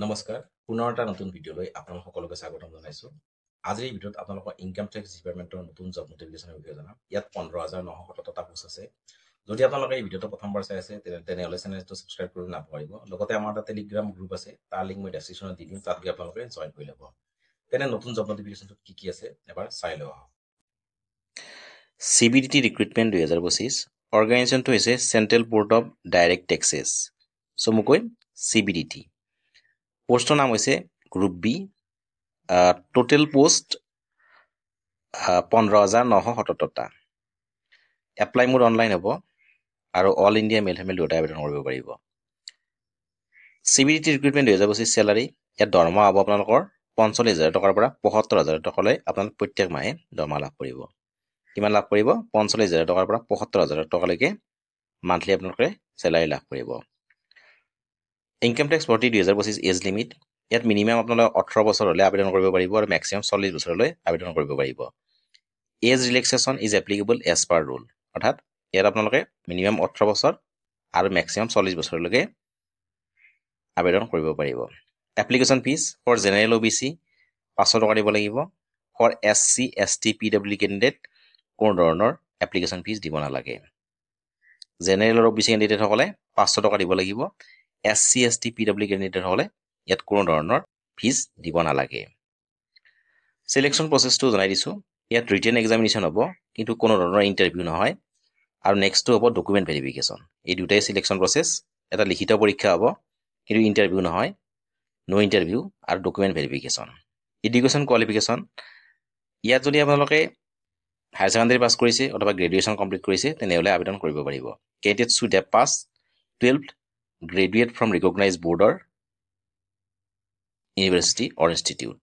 নমস্কাৰ পুনৰ এটা নতুন ভিডিঅ'লৈ আপোনালোক সকলোকে স্বাগতম জনাইছো। আজিৰ ভিডিঅ'ত আপোনালোকক ইনকাম টেক্স ডিপাৰ্টমেণ্টৰ নতুন জব নটিফিকেশ্যনৰ বিষয়ে জনাম। ইয়াত 15,977টা পোষ্ট আছে। যদি আপোনালোকে এই ভিডিঅ'টো প্ৰথমবাৰ চাই আছে তেনেহ'লে চেনেলটো ছাবস্ক্ৰাইব কৰি নাপাহৰিব। লগতে আমাৰ এটা টেলিগ্ৰাম গ্ৰুপ আছে, তাৰ লিংক মই ডেছক্ৰিপশ্যনত দি দিম, তাত গৈ আপোনালোকে জইন কৰি ল'ব। তেনে নতুন জব নটিফিকেশ্যনটোত কি আছে এবাৰ চাই লওঁ আহক। CBDT ৰিক্ৰুইটমেণ্ট 2025 অৰ্গেনাইজেশ্যনটো হৈছে central board of direct taxes, চমুকৈ CBDT। পোষ্টৰ নাম হৈছে গ্ৰুপ বি। টোটেল পোষ্ট 15,977টা। এপ্লাই মোড অনলাইন হ'ব আৰু অল ইণ্ডিয়া মেল ফিমেল দুয়োটাই আবেদন কৰিব পাৰিব। CBDT ৰিক্ৰুইটমেণ্ট 2025 চেলাৰী, ইয়াত দৰমহা হ'ব আপোনালোকৰ 45,000 টকাৰ পৰা 75,000 টকালৈ আপোনালোক প্ৰত্যেক মাহে দৰমহা লাভ কৰিব। কিমান লাভ কৰিব? 45,000 টকাৰ পৰা 75,000 টকালৈকে মান্থলি আপোনালোকে চেলাৰী লাভ কৰিব। ইনকাম টেক্স ভৰ্তি 2025 এজ লিমিট, ইয়াত মিনিমাম আপোনালোকে 18 বছৰ হ'লে আবেদন কৰিব পাৰিব আৰু মেক্সিমাম 40 বছৰলৈ আবেদন কৰিব পাৰিব। Age relaxation is applicable as per rule, অৰ্থাৎ ইয়াত আপোনালোকে মিনিমাম 18 বছৰ আৰু মেক্সিমাম 40 বছৰলৈকে আবেদন কৰিব পাৰিব। Application fees for general OBC 500 টকা দিব লাগিব। For SC ST PW candidate কোনো ধৰণৰ এপ্লিকেশ্যন ফিজ দিব নালাগে। জেনেৰেল আৰু OBC কেণ্ডিডেটসকলে 500 টকা দিব লাগিব। SC ST PW কেণ্ডিডেটসকলে ইয়াত কোনো ধৰণৰ ফিজ দিব নালাগে। চিলেকশ্যন প্ৰচেছটো জনাই দিছোঁ। ইয়াত ৰিটেন এক্সামিনেশ্যন হ'ব, কিন্তু কোনো ধৰণৰ ইণ্টাৰভিউ নহয়। আৰু নেক্সটটো হ'ব ডকুমেণ্ট ভেৰিফিকেশ্যন। এই দুটাই চিলেকশ্যন প্ৰচেছ। এটা লিখিত পৰীক্ষা হ'ব, কিন্তু ইণ্টাৰভিউ নহয়, ন' ইণ্টাৰভিউ আৰু ডকুমেণ্ট ভেৰিফিকেশ্যন। এডুকেশ্যন কোৱালিফিকেশ্যন, ইয়াত যদি আপোনালোকে হায়াৰ ছেকেণ্ডেৰী পাছ কৰিছে অথবা গ্ৰেজুৱেশ্যন কমপ্লিট কৰিছে তেনেহ'লে আবেদন কৰিব পাৰিব। Candidate should have pass 12th graduate from recognise বৰ্ডৰ ইউনিভাৰ্চিটি অৰ ইনষ্টিটিউট।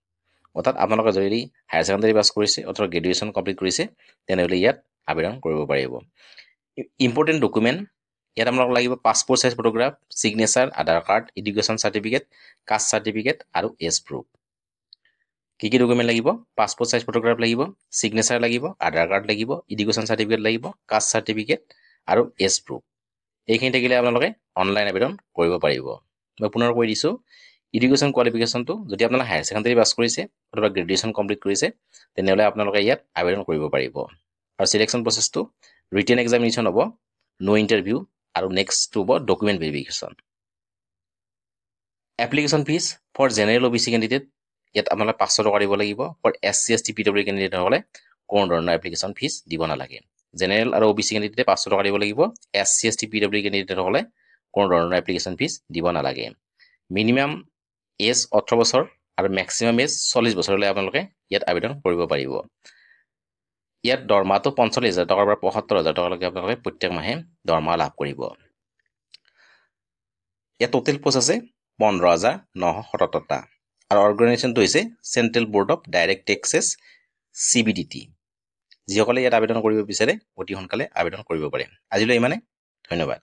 অৰ্থাৎ আপোনালোকে যদি হায়াৰ ছেকেণ্ডেৰী পাছ কৰিছে অথবা গ্ৰেজুৱেশ্যন কমপ্লিট কৰিছে তেনেহ'লে ইয়াত আবেদন কৰিব পাৰিব। ইম্পৰ্টেণ্ট ডকুমেণ্ট, ইয়াত আপোনালোকক লাগিব passport size photograph, signature, Aadhaar card, education certificate, caste certificate আৰু এজ প্ৰুফ। কি কি ডকুমেণ্ট লাগিব? পাছপৰ্ট চাইজ ফটোগ্ৰাফ লাগিব, ছিগনেচাৰ লাগিব, আধাৰ কাৰ্ড লাগিব, এডুকেশ্যন চাৰ্টিফিকেট লাগিব, কাষ্ট চাৰ্টিফিকেট আৰু এজ প্ৰুফ। এইখিনি থাকিলে আপোনালোকে অনলাইন আবেদন কৰিব পাৰিব। মই পুনৰ কৈ দিছোঁ, এডুকেশ্যন কোৱালিফিকেশ্যনটো যদি আপোনালোকে হায়াৰ ছেকেণ্ডেৰী পাছ কৰিছে অথবা গ্ৰেজুৱেশ্যন কমপ্লিট কৰিছে তেনেহ'লে আপোনালোকে ইয়াত আবেদন কৰিব পাৰিব। আৰু চিলেকশ্যন প্ৰচেছটো ৰিটেন এক্সামিনেশ্যন হ'ব, ন' ইণ্টাৰভিউ আৰু নেক্সটটো হ'ব document verification. Application fees for general OBC candidate, ইয়াত আপোনালোকে 500 টকা দিব লাগিব। ফৰ SC ST PW কেণ্ডিডেটসকলে কোনো ধৰণৰ এপ্লিকেশ্যন ফিজ দিব নালাগে। জেনেৰেল আৰু OBC কেণ্ডিডেটে 500 টকা দিব লাগিব। SC ST PW কেণ্ডিডেটসকলে কোনো ধৰণৰ এপ্লিকেশ্যন ফিজ দিব নালাগে। মিনিমাম এজ 18 বছৰ আৰু মেক্সিমাম এজ 40 বছৰলৈ আপোনালোকে ইয়াত আবেদন কৰিব পাৰিব। ইয়াত দৰমহাটো 45,000 টকাৰ পৰা 75,000 টকালৈকে আপোনালোকে প্ৰত্যেক মাহে দৰমহা লাভ কৰিব। ইয়াত টোটেল পোষ্ট আছে 15,977টা আৰু অৰ্গেনাইজেশ্যনটো হৈছে central board of direct taxes CBDT। যিসকলে ইয়াত আবেদন কৰিব বিচাৰে অতি সোনকালে আবেদন কৰিব পাৰে। আজিলৈ ইমানে, ধন্যবাদ।